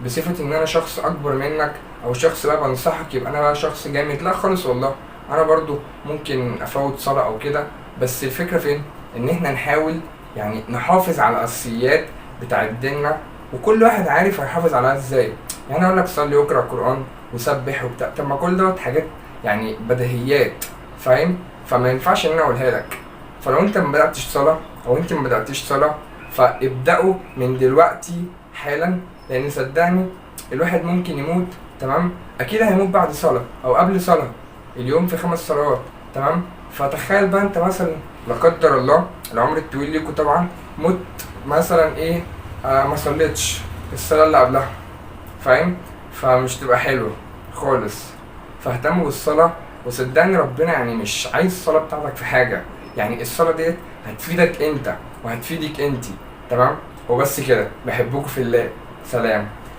بصفة ان انا شخص اكبر منك او شخص بقى بنصحك يبقى انا بقى شخص جامد، لا خالص والله. انا برضو ممكن افوت صلاة او كده، بس الفكرة فين؟ ان احنا نحاول يعني نحافظ على الاساسيات بتاعت ديننا، وكل واحد عارف هيحافظ عليها ازاي. يعني اقول لك صلي واقرا قرآن وسبح وبتاع، طب ما كل دوت حاجات يعني بديهيات، فاهم؟ فما ينفعش ان انا اقولها لك. فلو انت ما بداتش صلاه او انت ما بداتيش صلاه، فابداوا من دلوقتي حالا، لان صدقني الواحد ممكن يموت، تمام؟ اكيد هيموت بعد صلاه او قبل صلاه. اليوم في 5 صلوات، تمام؟ فتخيل بقى انت مثلا لا قدر الله العمر الطويل ليكوا طبعا، مت مثلا ايه، ما صليتش الصلاه اللي قبلها، فاهم؟ فمش تبقى حلوه خالص. فاهتموا بالصلاه، وصدقني ربنا يعني مش عايز الصلاه بتاعتك في حاجه، يعني الصلاه ديت هتفيدك انت وهتفيدك انتي، تمام؟ وبس كده، بحبكم في الله، سلام.